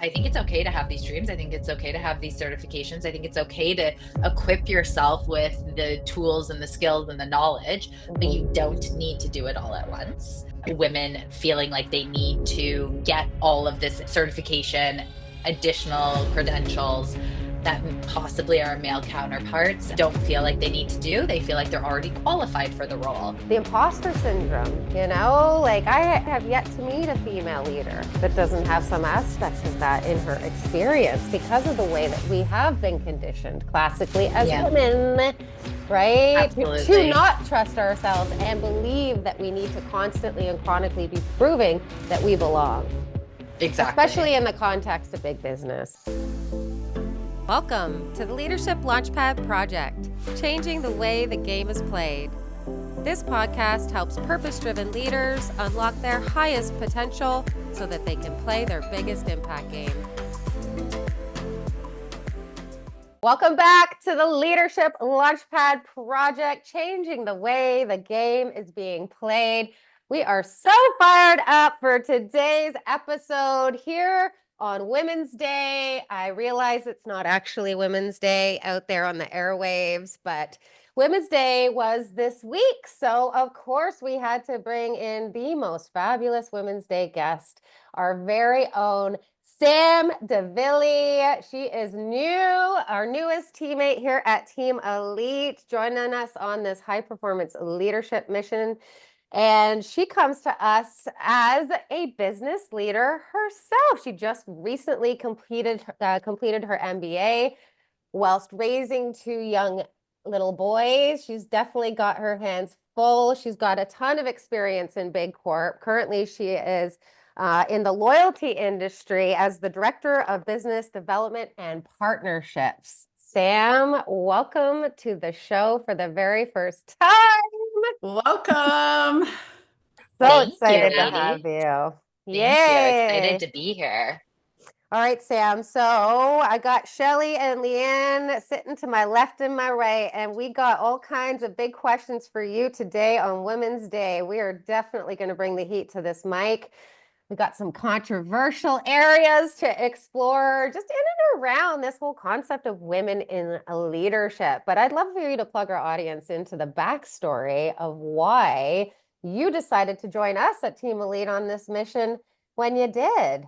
I think it's okay to have these dreams. I think it's okay to have these certifications. I think it's okay to equip yourself with the tools and the skills and the knowledge, but you Mhm. don't need to do it all at once. Women feeling like they need to get all of this certification, additional credentials that possibly our male counterparts don't feel like they need to do. They feel like they're already qualified for the role. The imposter syndrome, like I have yet to meet a female leader that doesn't have some aspects of that in her experience because of the way that we have been conditioned classically as Yeah, women, right? To absolutely. not trust ourselves and believe that we need to constantly and chronically be proving that we belong, Exactly. especially in the context of big business. Welcome to the Leadership Launchpad Project, changing the way the game is played. This podcast helps purpose-driven leaders unlock their highest potential so that they can play their biggest impact game. Welcome back to the Leadership Launchpad Project, changing the way the game is being played. We are so fired up for today's episode here on Women's Day. I realize it's not actually Women's Day out there on the airwaves, but Women's Day was this week. So, of course, we had to bring in the most fabulous Women's Day guest, our very own Sam DeVilly. She is new, our newest teammate here at Team Elite, joining us on this high performance leadership mission. And she comes to us as a business leader herself. She just recently completed her MBA whilst raising two young little boys. She's definitely got her hands full. She's got a ton of experience in big corp. Currently, she is in the loyalty industry as the Director of Business Development and Partnerships. Sam, welcome to the show for the very first time. Welcome. So Thank you, excited to have ladies. you. Thank you. Excited Yay. to be here. All right, Sam. So I got Shelly and Leanne sitting to my left and my right, and we got all kinds of big questions for you today on Women's Day. We are definitely going to bring the heat to this mic. We got some controversial areas to explore just in and around this whole concept of women in leadership. But I'd love for you to plug our audience into the backstory of why you decided to join us at Team Elite on this mission when you did.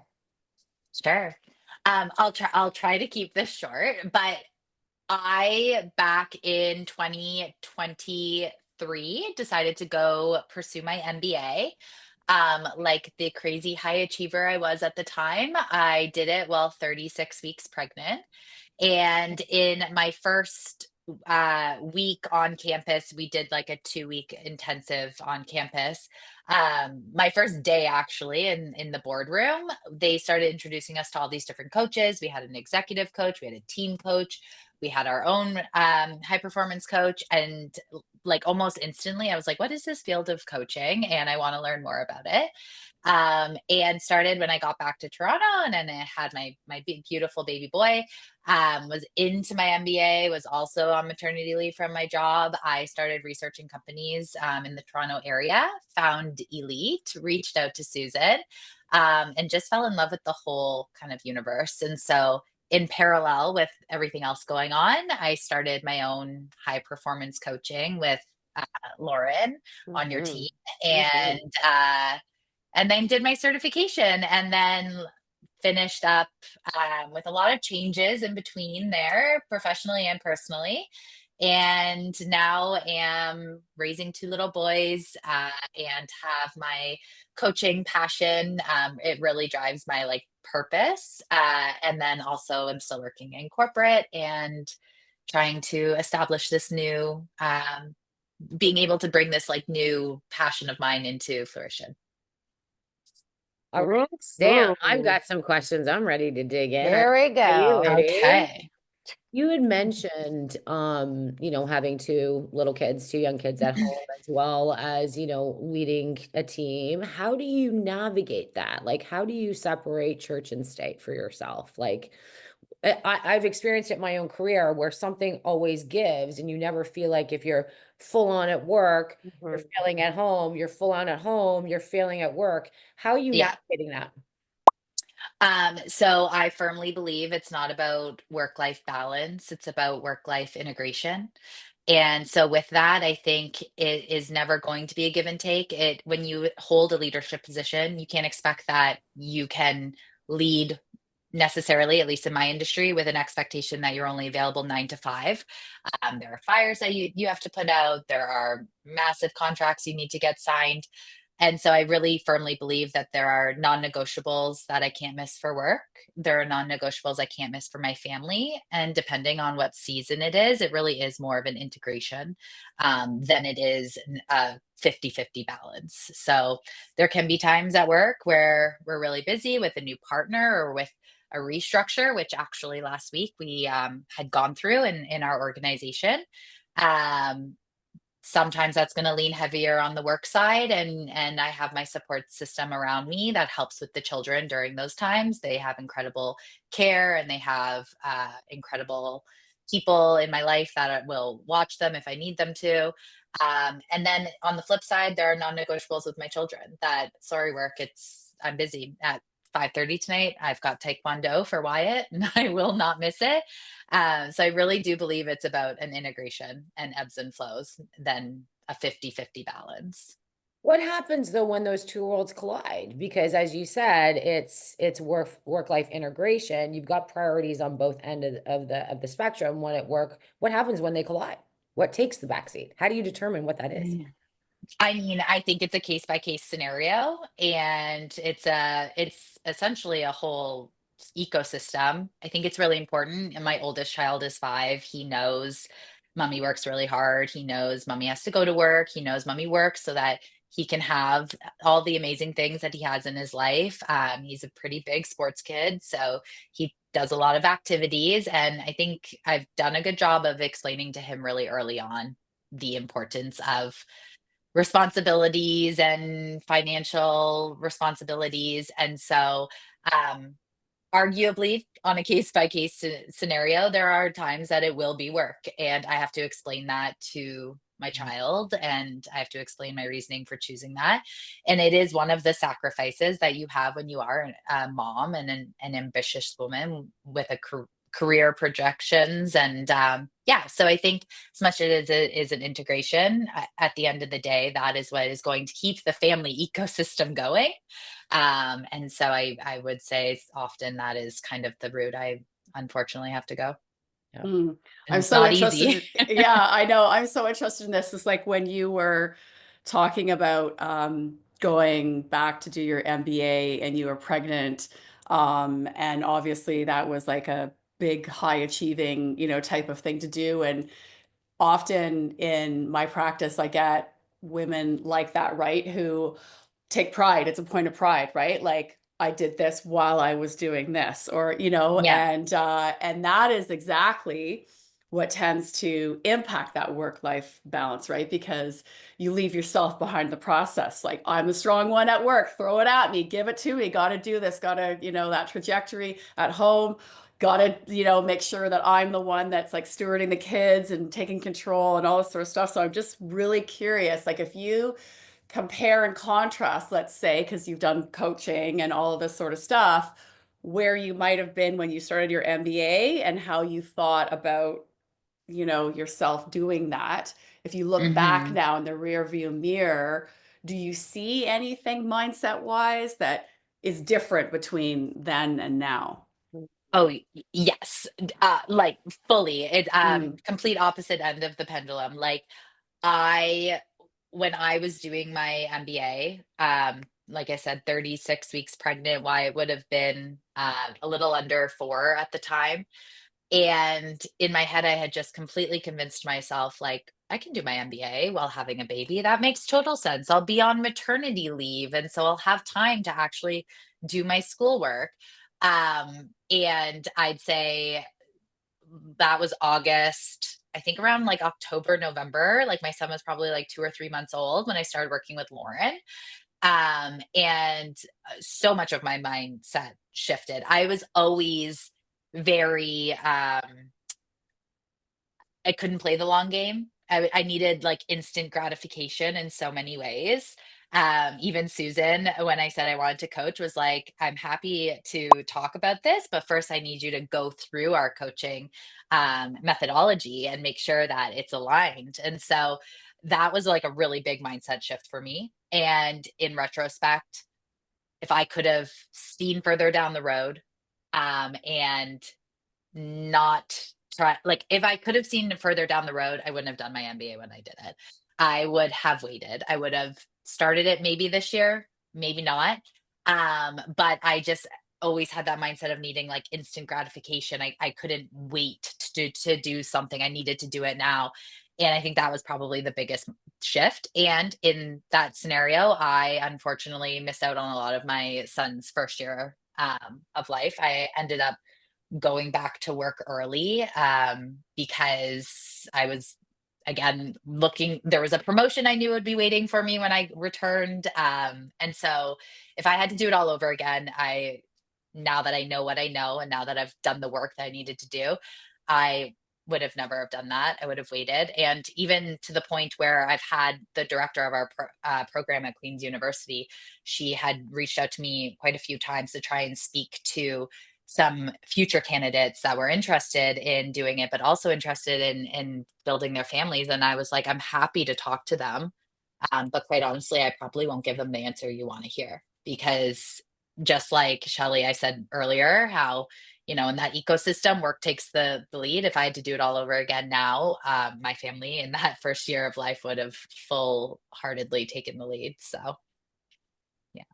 Sure. I'll try to keep this short, but I back in 2023 decided to go pursue my MBA. Like the crazy high achiever I was at the time, I did it while 36 weeks pregnant. And in my first week on campus, we did like a 2 week intensive on campus. My first day actually in the boardroom, they started introducing us to all these different coaches. We had an executive coach, we had a team coach, we had our own high performance coach, and like almost instantly I was like, what is this field of coaching, and I want to learn more about it. And started when I got back to Toronto, and then I had my big beautiful baby boy. Was into my MBA, was also on maternity leave from my job. I started researching companies in the Toronto area, found Elite, reached out to Susan, and just fell in love with the whole kind of universe. And so, in parallel with everything else going on, I started my own high performance coaching with Lauren on your Mm-hmm. team. Mm-hmm. And then did my certification, and then finished up with a lot of changes in between there, professionally and personally. And now am raising two little boys, and have my coaching passion. It really drives my like purpose. And then also I'm still working in corporate and trying to establish this new, being able to bring this like new passion of mine into fruition. All right, Sam, I've Ooh, got some questions. I'm ready to dig in. here we Are you go. ready? Okay. You had mentioned, having two little kids, two young kids at home, as well as, leading a team. How do you navigate that? Like, how do you separate church and state for yourself? Like, I've experienced it in my own career where something always gives, and you never feel like if you're full on at work, you're Mhm. failing at home, you're full on at home, you're failing at work. How are you Yeah. navigating that? So I firmly believe it's not about work-life balance, it's about work-life integration. And so with that, I think it is never going to be a give and take. When you hold a leadership position, you can't expect that you can lead necessarily, at least in my industry, with an expectation that you're only available 9 to 5. There are fires that you have to put out. There are massive contracts you need to get signed. And so I really firmly believe that there are non-negotiables that I can't miss for work. There are non-negotiables I can't miss for my family. And depending on what season it is, it really is more of an integration than it is a 50-50 balance. So there can be times at work where we're really busy with a new partner or with a restructure, which actually last week we had gone through in our organization. Um, Sometimes that's going to lean heavier on the work side, and I have my support system around me that helps with the children during those times. They have incredible care, and they have incredible people in my life that will watch them if I need them to. And then on the flip side, there are non-negotiables with my children that, sorry, work, I'm busy at 5:30 tonight. I've got taekwondo for Wyatt and I will not miss it. So I really do believe it's about an integration and ebbs and flows than a 50-50 balance. What happens though when those two worlds collide? Because as you said, it's work-life integration. You've got priorities on both end of the spectrum when at work. What happens when they collide? What takes the backseat? How do you determine what that is? I mean, I think it's a case by case scenario, and it's essentially a whole ecosystem. I think it's really important. And my oldest child is 5. He knows mommy works really hard. He knows mommy has to go to work. He knows mommy works so that he can have all the amazing things that he has in his life. He's a pretty big sports kid, so he does a lot of activities. And I think I've done a good job of explaining to him really early on the importance of responsibilities and financial responsibilities. And so, um, arguably, on a case by case scenario, there are times that it will be work. And I have to explain that to my child, and I have to explain my reasoning for choosing that. And it is one of the sacrifices that you have when you are a mom and an ambitious woman with a career projections. And yeah, so I think as much as it is an integration, at the end of the day, that is what is going to keep the family ecosystem going. And so I would say often that is kind of the route I unfortunately have to go. Yeah. Mm. And I'm it's so not easy. interested. Yeah, I know. I'm so interested in this. It's like when you were talking about going back to do your MBA and you were pregnant. And obviously that was like a big, high achieving, type of thing to do. And often in my practice, I get women like that, right? Who take pride. It's a point of pride, right? Like I did this while I was doing this, or Yeah. and that is exactly what tends to impact that work-life balance, right? Because you leave yourself behind the process. Like I'm the strong one at work, throw it at me, give it to me, got to do this, got to, that trajectory at home. Got to, make sure that I'm the one that's like stewarding the kids and taking control and all this sort of stuff. So I'm just really curious, like if you compare and contrast, let's say, because you've done coaching and all of this sort of stuff, where you might have been when you started your MBA and how you thought about, yourself doing that. If you look back Hmm. now in the rear view mirror, do you see anything mindset wise that is different between then and now? Oh, yes. Like fully. It Mm, complete opposite end of the pendulum. Like I when I was doing my MBA, like I said, 36 weeks pregnant, why it would have been a little under 4 at the time. And in my head, I had just completely convinced myself, like, I can do my MBA while having a baby. That makes total sense. I'll be on maternity leave. And so I'll have time to actually do my schoolwork. And I'd say that was August, I think around like October, November. Like my son was probably like 2 or 3 months old when I started working with Lauren. And so much of my mindset shifted. I was always very, I couldn't play the long game. I needed like instant gratification in so many ways. Even Susan, when I said I wanted to coach, was like, I'm happy to talk about this, but first I need you to go through our coaching methodology and make sure that it's aligned. And so that was like a really big mindset shift for me. And in retrospect, if I could have seen further down the road, and not try, like, if I could have seen further down the road, I wouldn't have done my MBA when I did it. I would have waited. I would have started it maybe this year, maybe not. But I just always had that mindset of needing like instant gratification. I couldn't wait to do something. I needed to do it now. And I think that was probably the biggest shift. And in that scenario, I unfortunately missed out on a lot of my son's first year of life. I ended up going back to work early, because I was, again, looking, there was a promotion I knew would be waiting for me when I returned. And so if I had to do it all over again, now that I know what I know and now that I've done the work that I needed to do, I would have never have done that. I would have waited. And even to the point where I've had the director of our program at Queen's University, she had reached out to me quite a few times to try and speak to some future candidates that were interested in doing it, but also interested in building their families. And I was like, I'm happy to talk to them. But quite honestly, I probably won't give them the answer you want to hear, because just like Shelley, I said earlier, how, in that ecosystem, work takes the lead. If I had to do it all over again now, my family in that first year of life would have full heartedly taken the lead. So, yeah.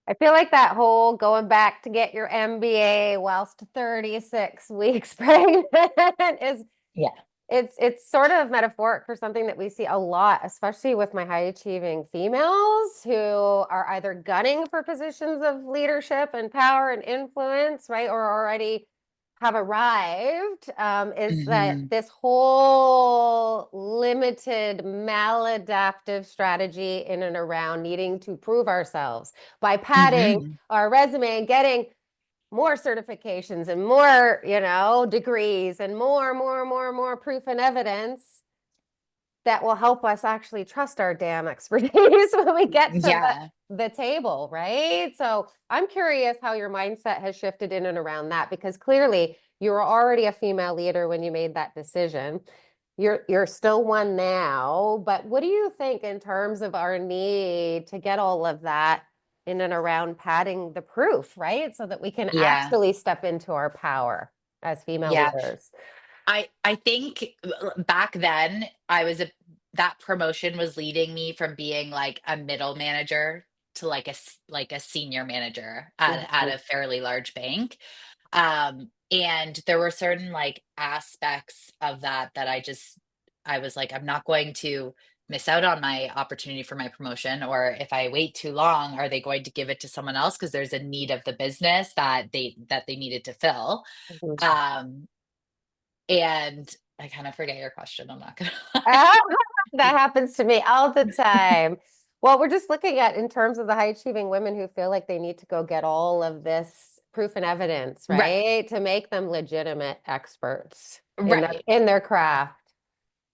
I feel like that whole going back to get your MBA whilst 36 weeks pregnant is, Yeah. it's sort of metaphoric for something that we see a lot, especially with my high achieving females who are either gunning for positions of leadership and power and influence, right? Or already have arrived, is that Mhm. this whole limited maladaptive strategy in and around needing to prove ourselves by padding Mhm. our resume and getting more certifications and more, degrees and more proof and evidence that will help us actually trust our damn expertise when we get to Yeah. the table, right? So I'm curious how your mindset has shifted in and around that, because clearly you were already a female leader when you made that decision. You're still one now, but what do you think in terms of our need to get all of that in and around padding the proof, right? So that we can Yeah. actually step into our power as female Yeah. leaders. I think back then that promotion was leading me from being like a middle manager to like like a senior manager at Mhm. a fairly large bank. And there were certain like aspects of that I was like, I'm not going to miss out on my opportunity for my promotion, or if I wait too long, are they going to give it to someone else because there's a need of the business that they needed to fill. Mhm. Um, and I kind of forget your question. I'm not gonna Ah, lie. that happens to me all the time. Well, we're just looking at in terms of the high achieving women who feel like they need to go get all of this proof and evidence, Right, right? To make them legitimate experts in right. their craft.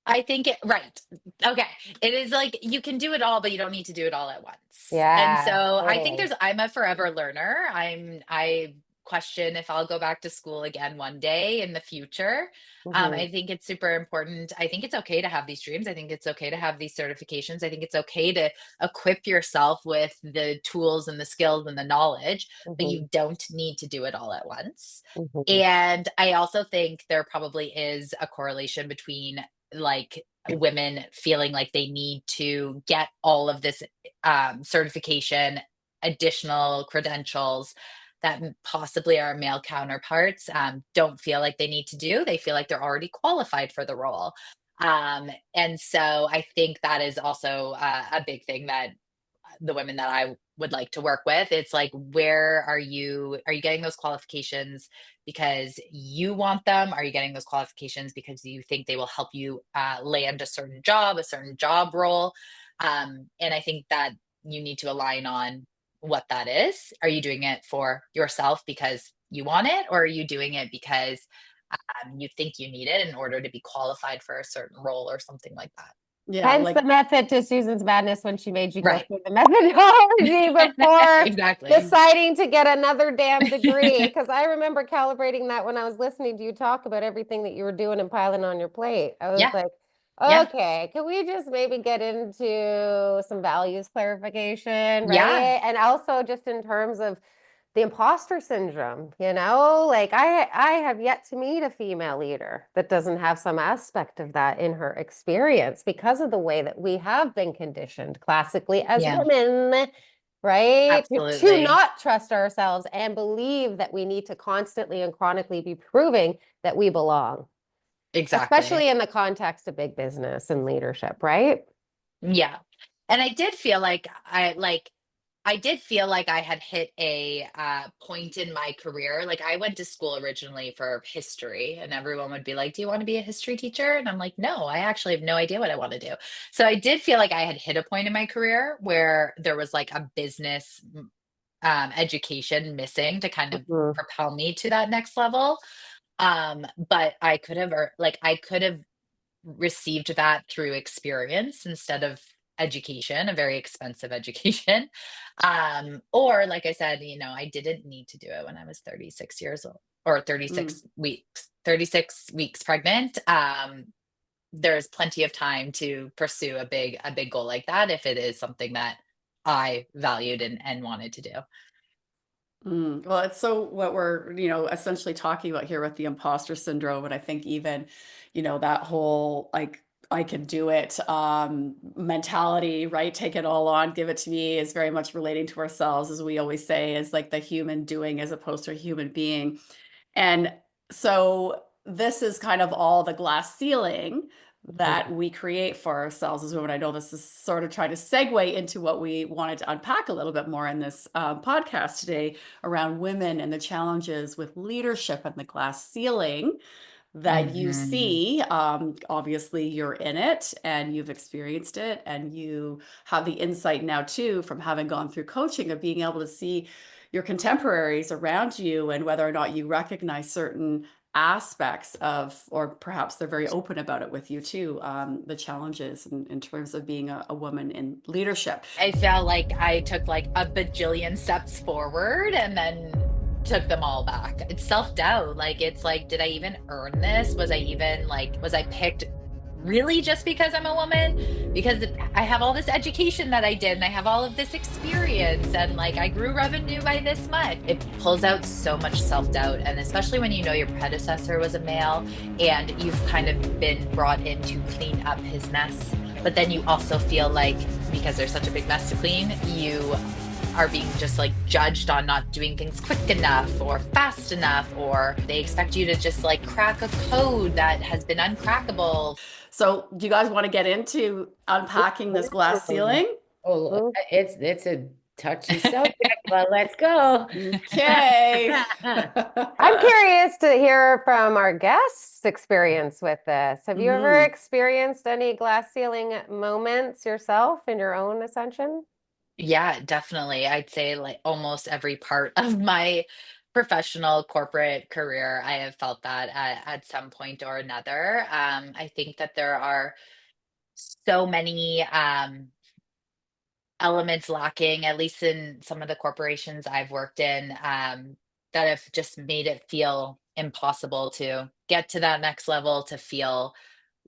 I think right. Okay. It is like you can do it all, but you don't need to do it all at once. And Yeah, so I think totally. I'm a forever learner. I question if I'll go back to school again one day in the future. Hmm. I think it's super important. I think it's okay to have these dreams. I think it's okay to have these certifications. I think it's okay to equip yourself with the tools and the skills and the knowledge, but Hmm. you don't need to do it all at once. Hmm. And I also think there probably is a correlation between like women feeling like they need to get all of this certification, additional credentials that possibly our male counterparts don't feel like they need to do. They feel like they're already qualified for the role. And so I think that is also a big thing that the women that I would like to work with. It's like, where are you getting those qualifications because you want them? Are you getting those qualifications because you think they will help you land a certain job role? And I think that you need to align on what that is. Are you doing it for yourself because you want it, or are you doing it because you think you need it in order to be qualified for a certain role or something like that? Yeah, Hence like the method to Susan's madness when she made you go Right. through the methodology before Exactly. deciding to get another damn degree. Because I remember calibrating that when I was listening to you talk about everything that you were doing and piling on your plate. I was Yeah. like, Yeah. okay, can we just maybe get into some values clarification, Yeah. right? And also just in terms of the imposter syndrome, like I have yet to meet a female leader that doesn't have some aspect of that in her experience because of the way that we have been conditioned classically as Yeah. women, right? To Absolutely. not trust ourselves and believe that we need to constantly and chronically be proving that we belong, Exactly. especially in the context of big business and leadership, right? Yeah. And I did feel like I had hit a point in my career. Like I went to school originally for history, and everyone would be like, "Do you want to be a history teacher?" And I'm like, "No, I actually have no idea what I want to do." So I did feel like I had hit a point in my career where there was like a business education missing to kind of Mhm. propel me to that next level. But I could have received that through experience instead of education, a very expensive education. Or like I said, I didn't need to do it when I was 36 years old or mm. 36 weeks pregnant. There's plenty of time to pursue a big goal like that if it is something that I valued and wanted to do. Well, it's so what we're, essentially talking about here with the imposter syndrome. And I think even, that whole like, I can do it mentality, right? Take it all on, give it to me is very much relating to ourselves, as we always say, is like the human doing as opposed to a human being. And so this is kind of all the glass ceiling that we create for ourselves as women. I know this is sort of trying to segue into what we wanted to unpack a little bit more in this podcast today around women and the challenges with leadership and the glass ceiling that you Mhm. see. Obviously, you're in it and you've experienced it, and you have the insight now, too, from having gone through coaching of being able to see your contemporaries around you and whether or not you recognize certain aspects of, or perhaps they're very open about it with you, too, the challenges in terms of being a woman in leadership. I felt like I took like a bajillion steps forward and then took them all back. It's self-doubt. Like it's like, did I even earn this? Was I picked really just because I'm a woman? Because I have all this education that I did and I have all of this experience and like I grew revenue by this much. It pulls out so much self-doubt. And especially when you know your predecessor was a male and you've kind of been brought in to clean up his mess. But then you also feel like because there's such a big mess to clean, you are being just like judged on not doing things quick enough or fast enough, or they expect you to just like crack a code that has been uncrackable. So, do you guys want to get into unpacking this glass ceiling? Oh, it's a touchy subject, but let's go. Okay. I'm curious to hear from our guests' experience with this. Have you ever Mhm. experienced any glass ceiling moments yourself in your own ascension? Yeah, definitely. I'd say like almost every part of my professional corporate career, I have felt that at some point or another. I think that there are so many elements lacking, at least in some of the corporations I've worked in, that have just made it feel impossible to get to that next level, to feel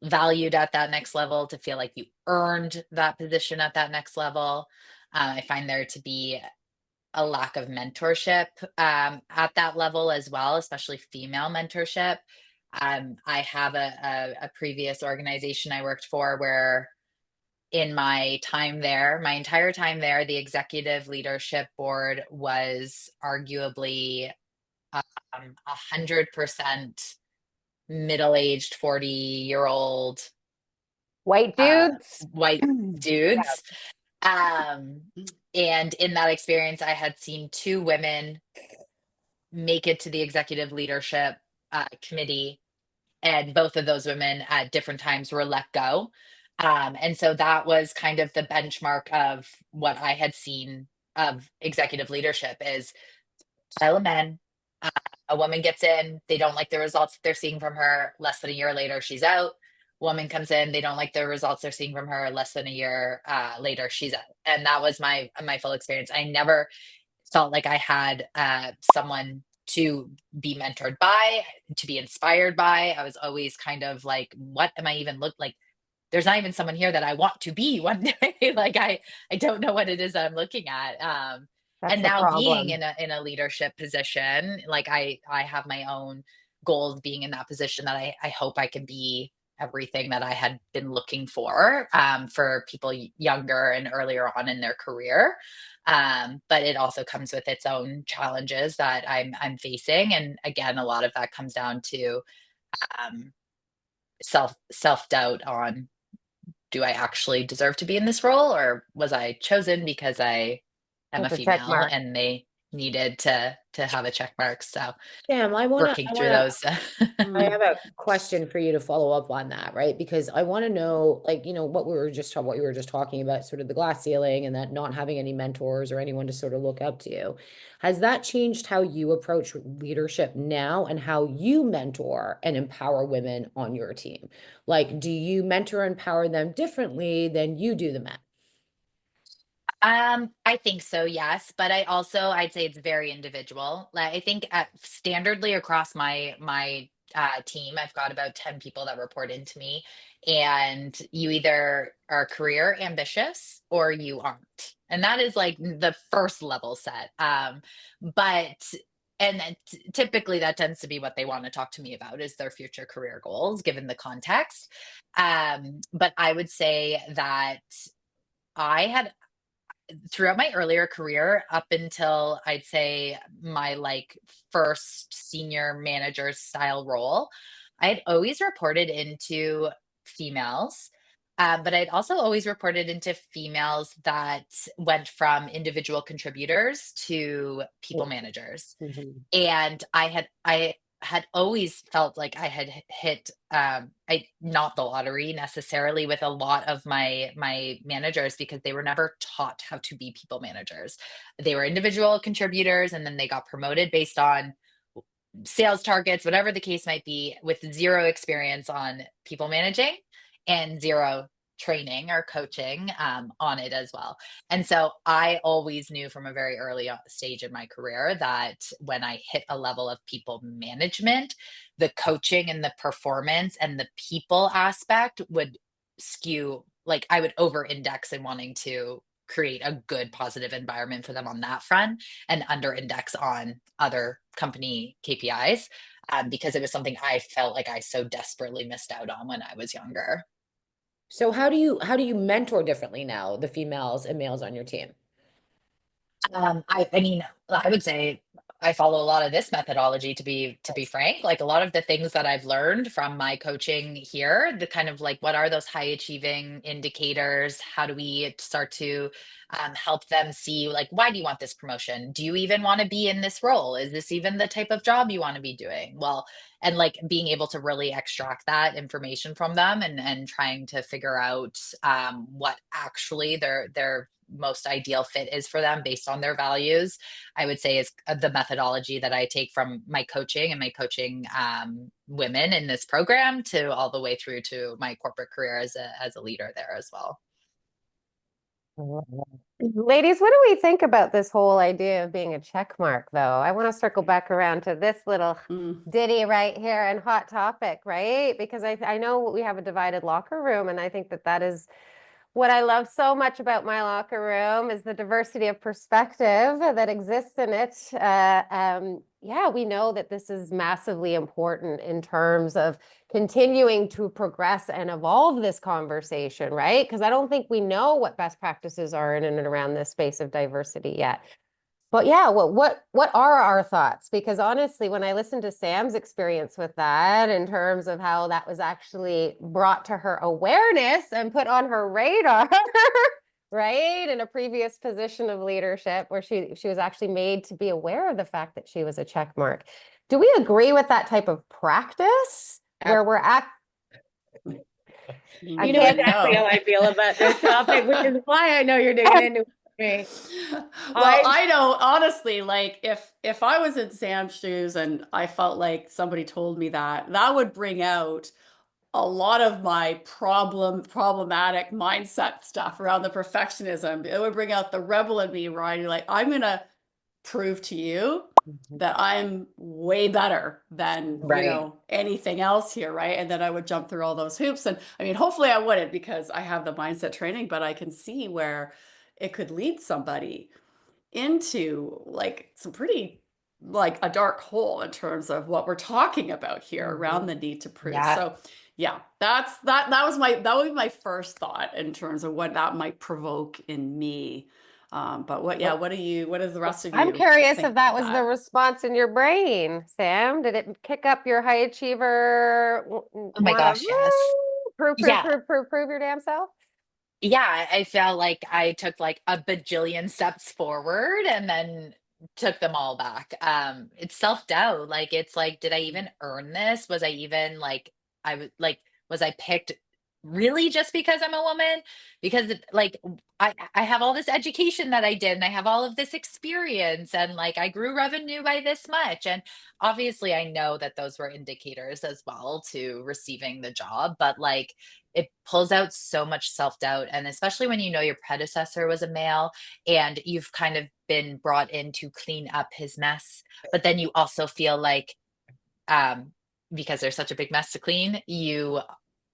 valued at that next level, to feel like you earned that position at that next level. I find there to be a lack of mentorship at that level as well, especially female mentorship. I have a previous organization I worked for where in my time there, my entire time there, the executive leadership board was arguably 100% middle-aged 40-year-old White dudes? white Yeah. dudes. Um, and in that experience, I had seen two women make it to the executive leadership committee, and both of those women at different times were let go. And so that was kind of the benchmark of what I had seen of executive leadership is pile of men. Uh, a woman gets in, they don't like the results that they're seeing from her. Less than a year later, she's out. woman comes in, they don't like the results they're seeing from her, less than a year later, she's out. And that was my full experience. I never felt like I had someone to be mentored by, to be inspired by. I was always kind of like, what am I even look like? There's not even someone here that I want to be one day. Like I don't know what it is that I'm looking at. That's And the now being problem. in a leadership position, like I have my own goals being in that position that I hope I can be everything that I had been looking for people younger and earlier on in their career. But it also comes with its own challenges that I'm facing. And again, a lot of that comes down to um, self doubt on, do I actually deserve to be in this role, or was I chosen because I am a It's a check female mark. and they needed to have a check mark? So Sam, working through those. I Mm. have a question for you to follow up on that, right? Because I want to know, like, what you were just talking about, sort of the glass ceiling and that not having any mentors or anyone to sort of look up to. Has that changed how you approach leadership now and how you mentor and empower women on your team? Like, do you mentor and empower them differently than you do the men? I think so, yes, but I'd say it's very individual. Like I think standardly across my team, I've got about 10 people that report into me, and you either are career ambitious or you aren't. And that is like the first level set. But and then typically that tends to be what they want to talk to me about is their future career goals given the context. But I would say that I had throughout my earlier career up until I'd say my like first senior manager style role, I had always reported into females. But I'd also always reported into females that went from individual contributors to people managers. Mhm. And I had always felt like I had hit I not the lottery necessarily with a lot of my managers because they were never taught how to be people managers. They were individual contributors and then they got promoted based on sales targets, whatever the case might be, with zero experience on people managing and zero training or coaching on it as well. And so I always knew from a very early stage in my career that when I hit a level of people management, the coaching and the performance and the people aspect would skew, like I would over index in wanting to create a good positive environment for them on that front and under index on other company KPIs because it was something I felt like I so desperately missed out on when I was younger. So how do you mentor differently now, the females and males on your team? I mean, I would say I follow a lot of this methodology to be frank. Like a lot of the things that I've learned from my coaching here, the kind of like what are those high achieving indicators? How do we start to help them see like why do you want this promotion? Do you even want to be in this role? Is this even the type of job you want to be doing? Well, and like being able to really extract that information from them and trying to figure out what actually their most ideal fit is for them based on their values, I would say is the methodology that I take from my coaching and my coaching women in this program to all the way through to my corporate career as a leader there as well. Ladies, what do we think about this whole idea of being a check mark, though? I want to circle back around to this little Mm. ditty right here and hot topic, right? Because I know we have a divided locker room, and I think that that is what I love so much about my locker room is the diversity of perspective that exists in it. Yeah, we know that this is massively important in terms of continuing to progress and evolve this conversation, right? Because I don't think we know what best practices are in and around this space of diversity yet. But yeah, what are our thoughts? Because honestly, when I listened to Sam's experience with that, in terms of how that was actually brought to her awareness and put on her radar, right, in a previous position of leadership, where she was actually made to be aware of the fact that she was a check mark. Do we agree with that type of practice where we're at? I You know can't. exactly how I feel about this topic, which is why I know you're digging into it with me. Well, I know honestly, like if I was in Sam's shoes and I felt like somebody told me that, that would bring out a lot of my problematic mindset stuff around the perfectionism. It would bring out the rebel in me, right? Like, I'm going to prove to you that I'm way better than, Right. anything else here, right? And then I would jump through all those hoops. And I mean, hopefully I wouldn't, because I have the mindset training, but I can see where it could lead somebody into like some pretty, like a dark hole in terms of what we're talking about here around the need to prove. Yeah. So yeah, that would be my first thought in terms of what that might provoke in me. But what does the rest of I'm you curious think if that about was the that? response in your brain, Sam. Did it kick up your high achiever, Oh my want to gosh, yes. Yeah. prove your damn self? Yeah, I felt like I took like a bajillion steps forward and then took them all back. It's self-doubt. Like it's like, did I even earn this? Was I even like I was like, was I picked really just because I'm a woman? Because I have all this education that I did and I have all of this experience and like I grew revenue by this much. And obviously I know that those were indicators as well to receiving the job, but like it pulls out so much self-doubt, and especially when you know your predecessor was a male and you've kind of been brought in to clean up his mess, but then you also feel like um because there's such a big mess to clean, you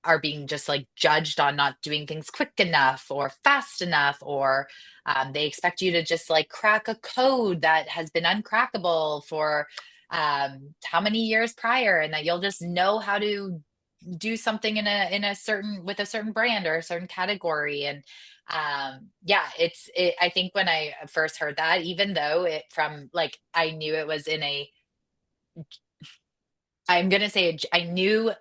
are being just like judged on not doing things quick enough or fast enough, or they expect you to just like crack a code that has been uncrackable for how many years prior, and that you'll just know how to do something in a certain with a certain brand or a certain category. And yeah, I think when I first heard that, even though it from like I knew it was in a I'm gonna say I knew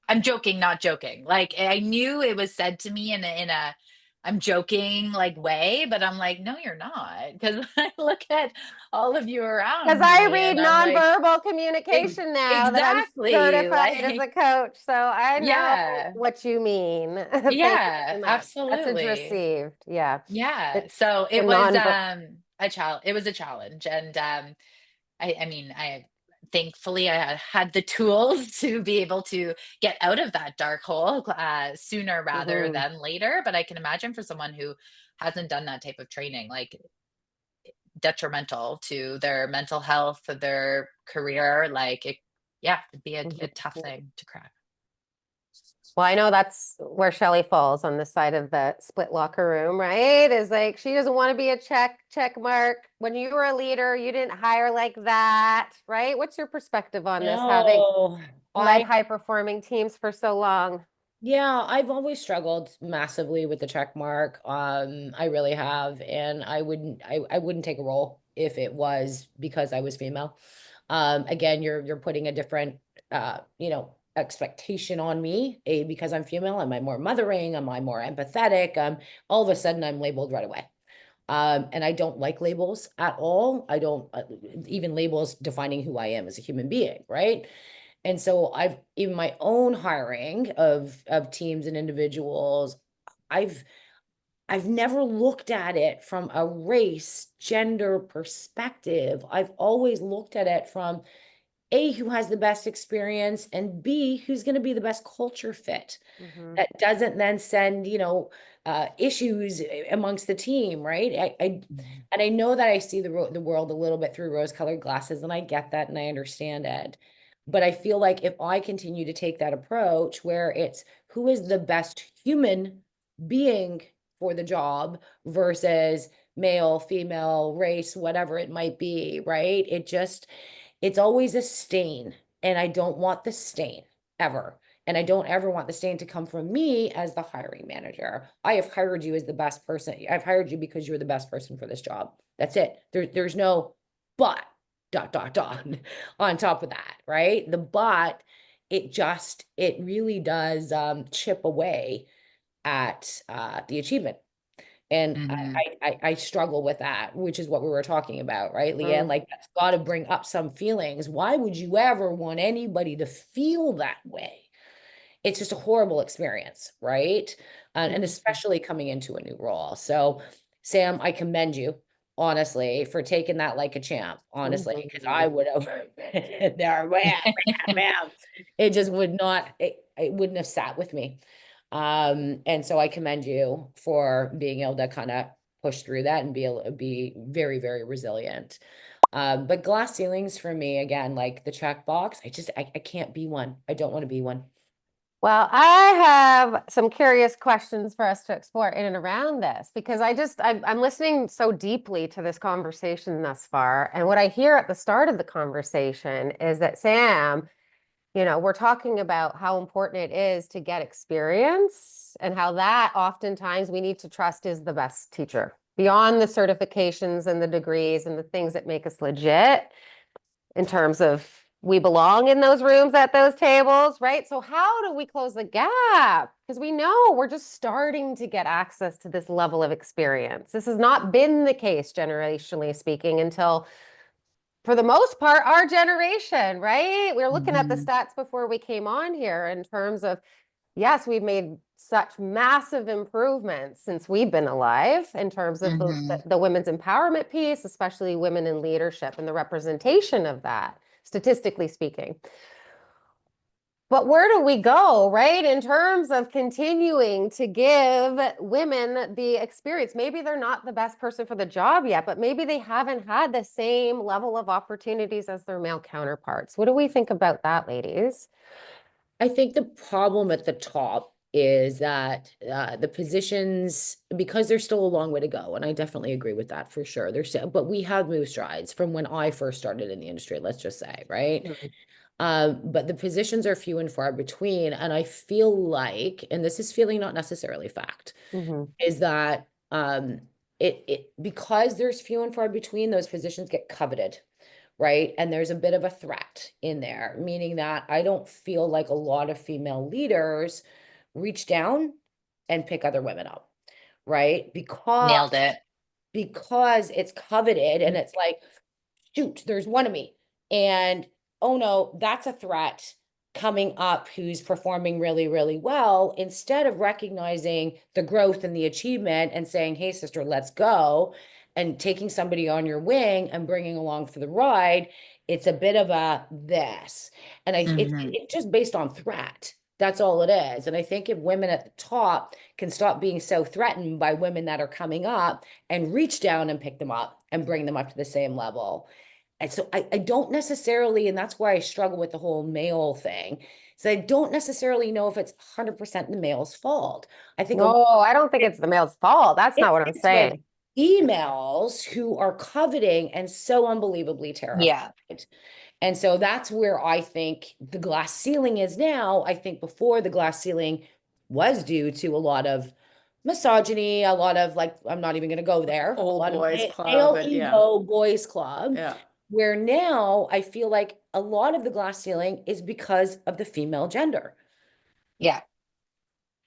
I'm joking, not joking. Like I knew it was said to me in a I'm joking like way, but I'm like, no, you're not. Because I look at all of you Because around I me read and I'm like, nonverbal communication now that I'm exactly. certified as a Like, coach. So I know yeah, what you mean. Thank you yeah, very much. Message absolutely. received. Yeah. Yeah. It's So the it was nonverbal. it was a challenge. And I mean, I thankfully I had the tools to be able to get out of that dark hole sooner rather than later. But I can imagine for someone who hasn't done that type of training, like detrimental to their mental health, their career. Like it, yeah, it'd be a tough thing to crack. Well, I know that's where Shelly falls on the side of the split locker room, right? Is like she doesn't want to be a check mark. When you were a leader, you didn't hire like that, right? What's your perspective on this, having No, led I high performing teams for so long? Yeah, I've always struggled massively with the check mark. I really have, and I wouldn't take a role if it was because I was female. Again, you're putting a different expectation on me, because I'm female. Am I more mothering? Am I more empathetic? All of a sudden I'm labeled right away. And I don't like labels at all. I don't even labels defining who I am as a human being, right? And so I've in my own hiring of teams and individuals, I've I've never looked at it from a race, gender perspective. I've always looked at it from A, who has the best experience, and B, who's going to be the best culture fit Mm-hmm. that doesn't then send, issues amongst the team, right? Mhm. And I know that I see the world a little bit through rose-colored glasses, and I get that and I understand it. But I feel like if I continue to take that approach where it's who is the best human being for the job versus male, female, race, whatever it might be, right? It's always a stain, and I don't want the stain ever. And I don't ever want the stain to come from me as the hiring manager. I have hired you as the best person. I've hired you because you're the best person for this job. That's it. There's no but dot dot dot on top of that, right? The but it really does chip away at the achievement. And Mhm. I struggle with that, which is what we were talking about, right, Leanne? Like that's got to bring up some feelings. Why would you ever want anybody to feel that way? It's just a horrible experience, right? And especially coming into a new role. So, Sam, I commend you, honestly, for taking that like a champ, honestly, because I would have been there, man. It just would not. it wouldn't have sat with me. And so I commend you for being able to kind of push through that and be able to be very, very resilient. But glass ceilings for me, again, like the checkbox, I can't be one. I don't want to be one. Well, I have some curious questions for us to explore in and around this because I'm listening so deeply to this conversation thus far. And what I hear at the start of the conversation is that, Sam, we're talking about how important it is to get experience and how that oftentimes we need to trust is the best teacher beyond the certifications and the degrees and the things that make us legit in terms of we belong in those rooms at those tables, right? So how do we close the gap? Because we know we're just starting to get access to this level of experience. This has not been the case, generationally speaking, until, for the most part, our generation, right? We were looking at the stats before we came on here in terms of, yes, we've made such massive improvements since we've been alive in terms of the women's empowerment piece, especially women in leadership and the representation of that, statistically speaking. But where do we go, right? In terms of continuing to give women the experience. Maybe they're not the best person for the job yet, but maybe they haven't had the same level of opportunities as their male counterparts. What do we think about that, ladies? I think the problem at the top is that the positions, because there's still a long way to go, and I definitely agree with that for sure. But we have moved strides from when I first started in the industry, let's just say, right? But the positions are few and far between, and I feel like, and this is feeling not necessarily fact, is that it because there's few and far between, those positions get coveted. Right. And there's a bit of a threat in there, meaning that I don't feel like a lot of female leaders reach down and pick other women up. Right. Nailed it. Because it's coveted and it's like, shoot, there's one of me. And oh no, that's a threat coming up who's performing really, really well, instead of recognizing the growth and the achievement and saying, hey, sister, let's go, and taking somebody on your wing and bringing along for the ride. It's a bit of a this. And it's just based on threat. That's all it is. And I think if women at the top can stop being so threatened by women that are coming up and reach down and pick them up and bring them up to the same level. And so I don't necessarily, and that's why I struggle with the whole male thing. So I don't necessarily know if it's 100% the male's fault. I think No, I don't think it's the male's fault. That's not what I'm it's with saying. females who are coveting and so unbelievably terrified. Yeah. And so that's where I think the glass ceiling is now. I think before, the glass ceiling was due to a lot of misogyny, a lot of, like, I'm not even going to go there. Old A lot boys of club male and ego boys club. Yeah. Where now I feel like a lot of the glass ceiling is because of the female gender. Yeah.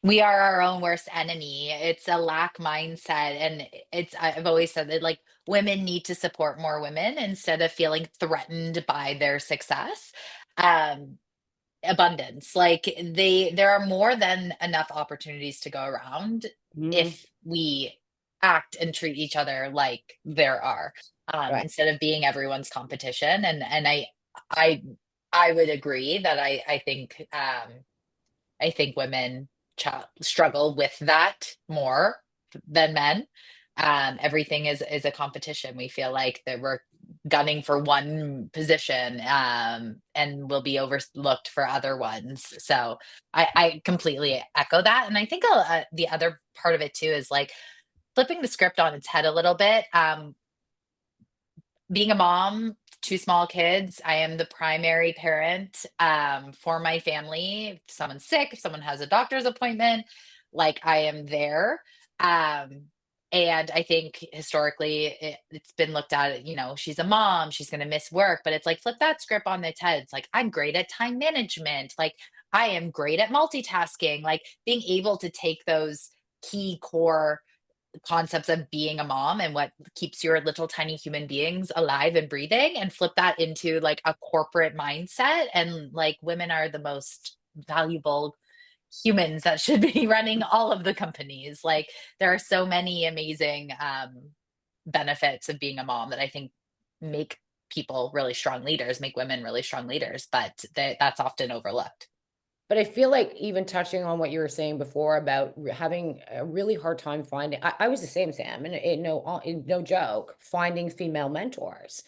We are our own worst enemy. It's a lack mindset. And I've always said that, like, women need to support more women instead of feeling threatened by their success. Um, Abundance. Like, there are more than enough opportunities to go around if we act and treat each other like there are, Right. instead of being everyone's competition. And I I would agree that I think women struggle with that more than men. Everything is a competition. We feel like that we're gunning for one position, and will be overlooked for other ones. So I completely echo that. And I think the other part of it too is like flipping the script on its head a little bit. Being a mom, two small kids, I am the primary parent, for my family. If someone's sick, if someone has a doctor's appointment, like, I am there. Um, and I think historically it's been looked at, she's a mom, she's going to miss work, but it's like flip that script on its head. It's like, I'm great at time management. Like, I am great at multitasking, like being able to take those key core concepts of being a mom and what keeps your little tiny human beings alive and breathing, and flip that into like a corporate mindset. And like, women are the most valuable humans that should be running all of the companies. Like, there are so many amazing benefits of being a mom that I think make people really strong leaders, make women really strong leaders, but that's often overlooked. But I feel like even touching on what you were saying before about having a really hard time finding, I was the same, Sam, and no joke, finding female mentors.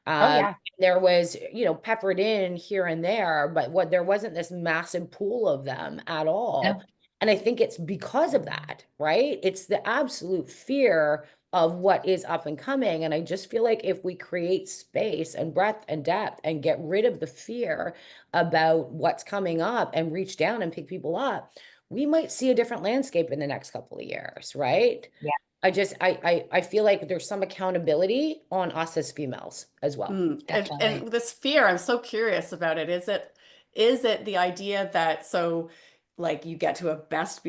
Oh, Um, yeah. there was, peppered in here and there, but there wasn't this massive pool of them at all. No. And I think it's because of that, right? It's the absolute fear of what is up and coming. And I just feel like if we create space and breadth and depth and get rid of the fear about what's coming up and reach down and pick people up, we might see a different landscape in the next couple of years, right? Yeah. I feel like there's some accountability on us as females as well. Definitely. And this fear, I'm so curious about it. Is it the idea that so like you get to a best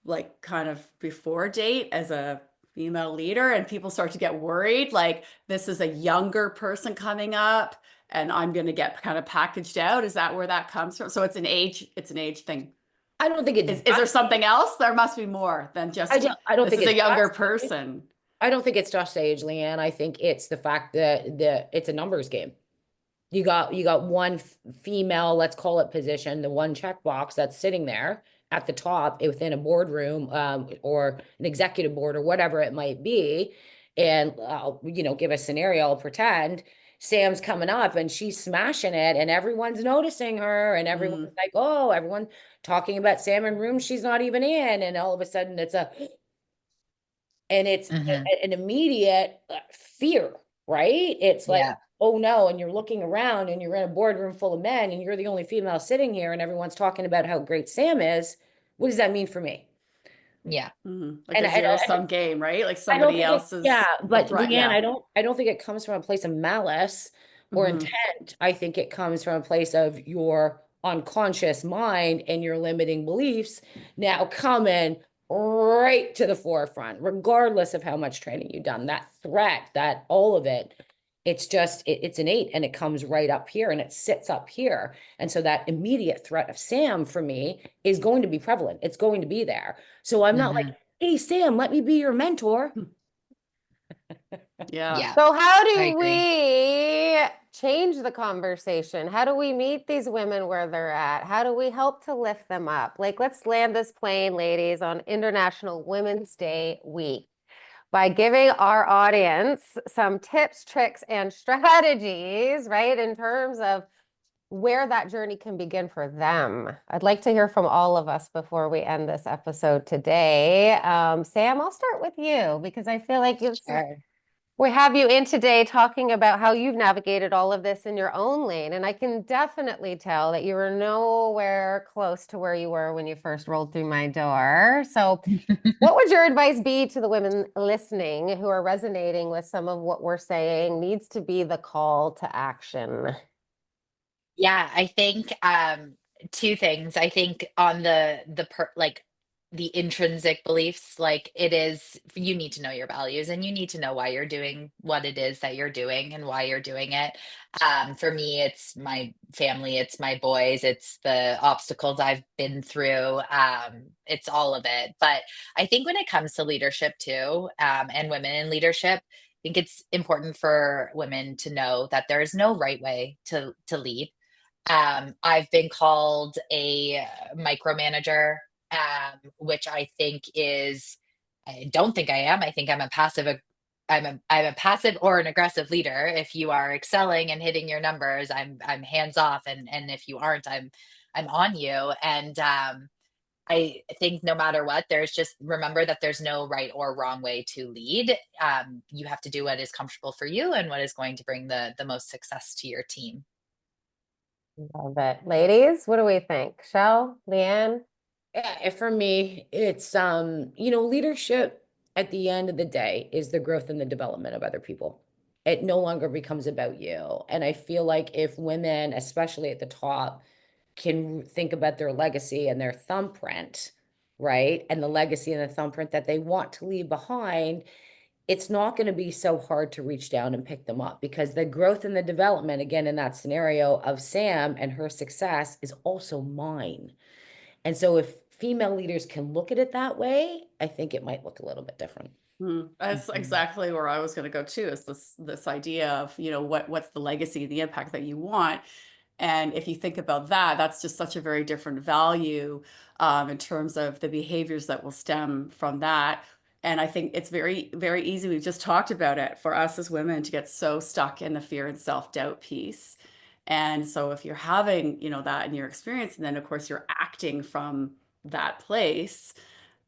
like kind of before date as a female leader and people start to get worried like this is a younger person coming up and I'm going to get kind of packaged out? Is that where that comes from? So it's an age thing. I don't think it's Is there something else? There must be more than just I don't this think is a it's younger just age. person. I don't think it's just age, Leanne. I think it's the fact that it's a numbers game. You got one female, let's call it position, the one checkbox that's sitting there at the top within a boardroom, or an executive board or whatever it might be. And give a scenario, I'll pretend Sam's coming up and she's smashing it and everyone's noticing her and everyone's like, oh, everyone talking about Sam in rooms she's not even in. And all of a sudden it's Mhm. an immediate fear, right? It's like, Yeah. oh no, and you're looking around and you're in a boardroom full of men and you're the only female sitting here and everyone's talking about how great Sam is. What does that mean for me? Yeah. Like And a I zero don't, sum game, right? Like I don't somebody think it, else is yeah, a but threat. Leanne, Yeah. I don't think it comes from a place of malice or intent. I think it comes from a place of your unconscious mind and your limiting beliefs now coming right to the forefront, regardless of how much training you've done. That threat, that all of it, it's just, it's innate and it comes right up here and it sits up here. And so that immediate threat of Sam for me is going to be prevalent. It's going to be there. So I'm not like, Mhm. hey, Sam, let me be your mentor. Yeah. Yeah. So how I do agree. we change the conversation? How do we meet these women where they're at? How do we help to lift them up? Like, let's land this plane, ladies, on International Women's Day week by giving our audience some tips, tricks, and strategies, right, in terms of where that journey can begin for them. I'd like to hear from all of us before we end this episode today. Sam, I'll start with you because I feel like Sure. we have you in today talking about how you've navigated all of this in your own lane. And I can definitely tell that you were nowhere close to where you were when you first rolled through my door. So, what would your advice be to the women listening who are resonating with some of what we're saying needs to be the call to action? Yeah, I think two things. I think on like the intrinsic beliefs, like it is you need to know your values and you need to know why you're doing what it is that you're doing and why you're doing it. For me, it's my family, it's my boys, it's the obstacles I've been through. It's all of it. But I think when it comes to leadership too, and women in leadership, I think it's important for women to know that there is no right way to lead. I've been called a micromanager, which I think is, I don't think I am. I think I'm a passive or an aggressive leader. If you are excelling and hitting your numbers, I'm hands off, and if you aren't, I'm on you. And I think no matter what, there's just remember that there's no right or wrong way to lead. You have to do what is comfortable for you and what is going to bring the most success to your team. Love it. Ladies, what do we think? Shell, Leanne? Yeah, for me, it's leadership at the end of the day is the growth and the development of other people. It no longer becomes about you. And I feel like if women, especially at the top, can think about their legacy and their thumbprint, right? And the legacy and the thumbprint that they want to leave behind, it's not going to be so hard to reach down and pick them up because the growth and the development, again, in that scenario of Sam and her success is also mine. And so if female leaders can look at it that way, I think it might look a little bit different. That's Mhm. exactly where I was going to go too, is this idea of, what's the legacy, the impact that you want. And if you think about that, that's just such a very different value in terms of the behaviors that will stem from that. And I think it's very, very easy. We've just talked about it for us as women to get so stuck in the fear and self-doubt piece. And so if you're having, that in your experience, and then of course you're acting from that place,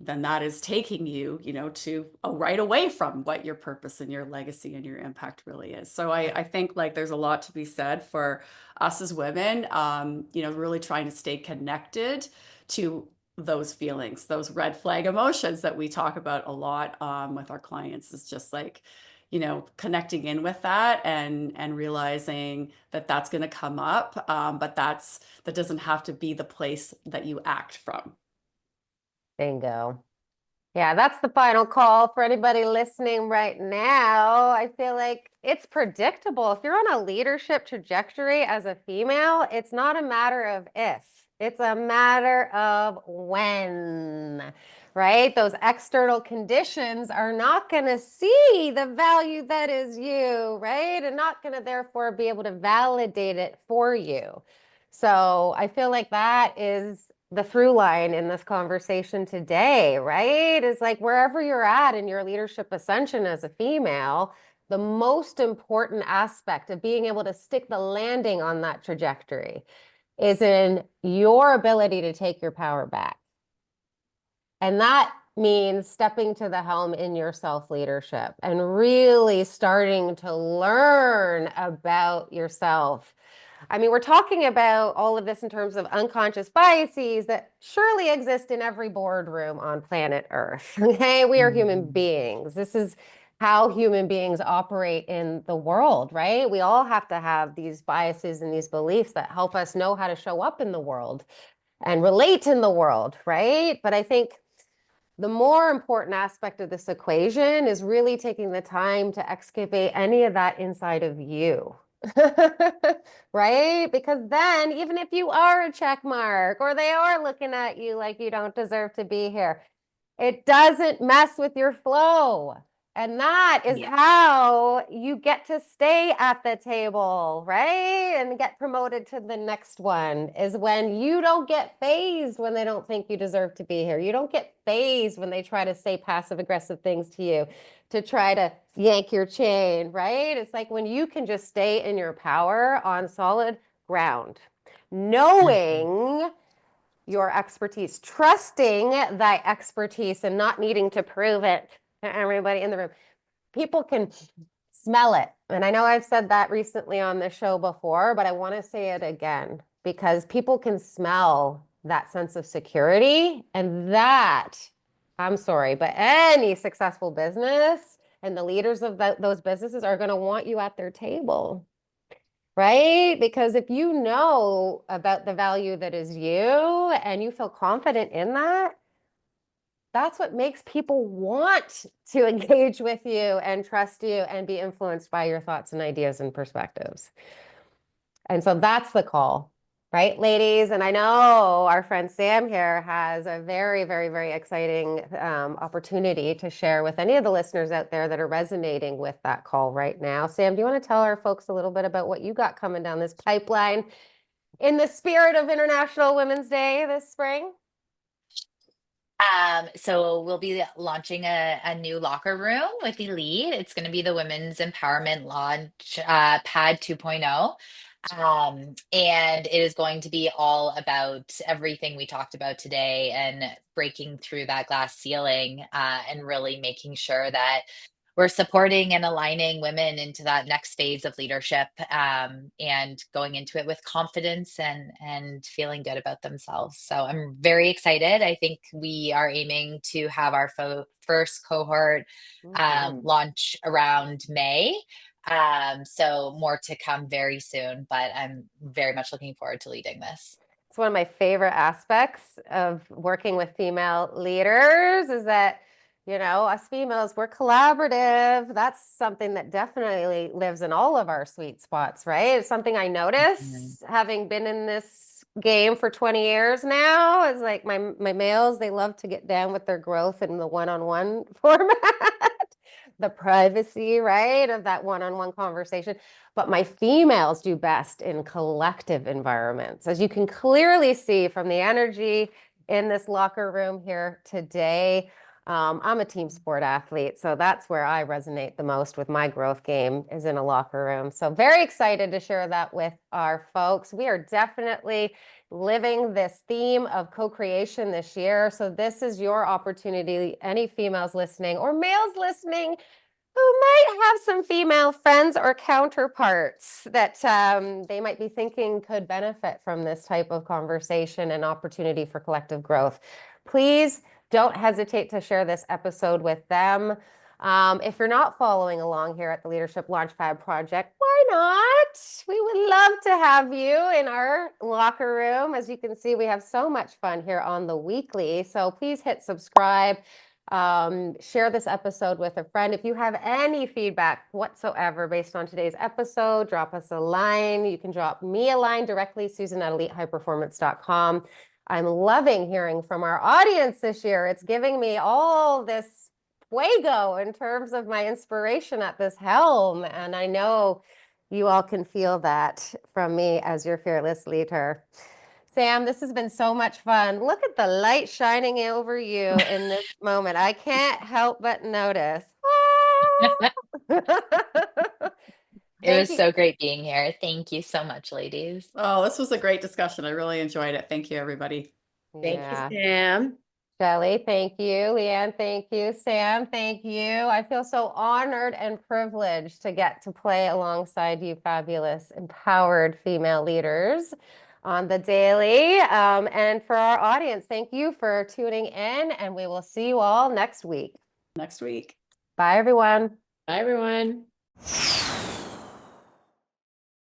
then that is taking you, to right away from what your purpose and your legacy and your impact really is. So I think like there's a lot to be said for us as women, really trying to stay connected to those feelings, those red flag emotions that we talk about a lot with our clients. Is just like, connecting in with that and realizing that that's going to come up, but that doesn't have to be the place that you act from. Bingo. Yeah, that's the final call for anybody listening right now. I feel like it's predictable. If you're on a leadership trajectory as a female, it's not a matter of if, it's a matter of when, right? Those external conditions are not going to see the value that is you, right? And not going to therefore be able to validate it for you. So I feel like that is the through line in this conversation today, right? Is like wherever you're at in your leadership ascension as a female, the most important aspect of being able to stick the landing on that trajectory is in your ability to take your power back. And that means stepping to the helm in your self-leadership and really starting to learn about yourself. I mean, we're talking about all of this in terms of unconscious biases that surely exist in every boardroom on planet Earth. Okay, we are human beings. This is how human beings operate in the world, right? We all have to have these biases and these beliefs that help us know how to show up in the world and relate in the world, right? But I think the more important aspect of this equation is really taking the time to excavate any of that inside of you. Right? Because then, even if you are a check mark or they are looking at you like you don't deserve to be here, it doesn't mess with your flow. And that is how you get to stay at the table, right? And get promoted to the next one is when you don't get phased when they don't think you deserve to be here. You don't get phased when they try to say passive aggressive things to you to try to yank your chain, right? It's like when you can just stay in your power on solid ground, knowing your expertise, trusting thy expertise and not needing to prove it to everybody in the room. People can smell it. And I know I've said that recently on the show before, but I want to say it again because people can smell that sense of security. And that, I'm sorry, but any successful business and the leaders of those businesses are going to want you at their table. Right? Because if you know about the value that is you and you feel confident in that, that's what makes people want to engage with you and trust you and be influenced by your thoughts and ideas and perspectives. And so that's the call, right, ladies? And I know our friend Sam here has a very, very, very exciting opportunity to share with any of the listeners out there that are resonating with that call right now. Sam, do you want to tell our folks a little bit about what you got coming down this pipeline in the spirit of International Women's Day this spring? So we'll be launching a new locker room with Elite. It's going to be the Women's Empowerment Launch Pad 2.0. And it is going to be all about everything we talked about today and breaking through that glass ceiling and really making sure that we're supporting and aligning women into that next phase of leadership and going into it with confidence and feeling good about themselves. So I'm very excited. I think we are aiming to have our first cohort launch around May. So more to come very soon, but I'm very much looking forward to leading this. It's one of my favorite aspects of working with female leaders is that, us females, we're collaborative. That's something that definitely lives in all of our sweet spots, right? It's something I notice having been in this game for 20 years now. Is like my males, they love to get down with their growth in the one-on-one format. the privacy, right, of that one-on-one conversation. But my females do best in collective environments. As you can clearly see from the energy in this locker room here today, I'm a team sport athlete, so that's where I resonate the most with my growth game is in a locker room. So very excited to share that with our folks. We are definitely living this theme of co-creation this year. So this is your opportunity, any females listening or males listening who might have some female friends or counterparts that they might be thinking could benefit from this type of conversation and opportunity for collective growth. Please don't hesitate to share this episode with them. If you're not following along here at the Leadership Launchpad Project, why not? We would love to have you in our locker room. As you can see, we have so much fun here on the weekly. So please hit subscribe. Share this episode with a friend. If you have any feedback whatsoever based on today's episode, drop us a line. You can drop me a line directly, Susan@elitehighperformance.com. I'm loving hearing from our audience this year. It's giving me all this fuego in terms of my inspiration at this helm. And I know you all can feel that from me as your fearless leader. Sam, this has been so much fun. Look at the light shining over you in this moment. I can't help but notice. It Thank was you. so great being here. Thank you so much, ladies. Oh, this was a great discussion. I really enjoyed it. Thank you, everybody. Thank Yeah. you, Sam. Shelley, thank you. Leanne, thank you. Sam, thank you. I feel so honored and privileged to get to play alongside you fabulous, empowered female leaders on the daily. And for our audience, thank you for tuning in, and we will see you all next week. Next week. Bye, everyone. Bye, everyone.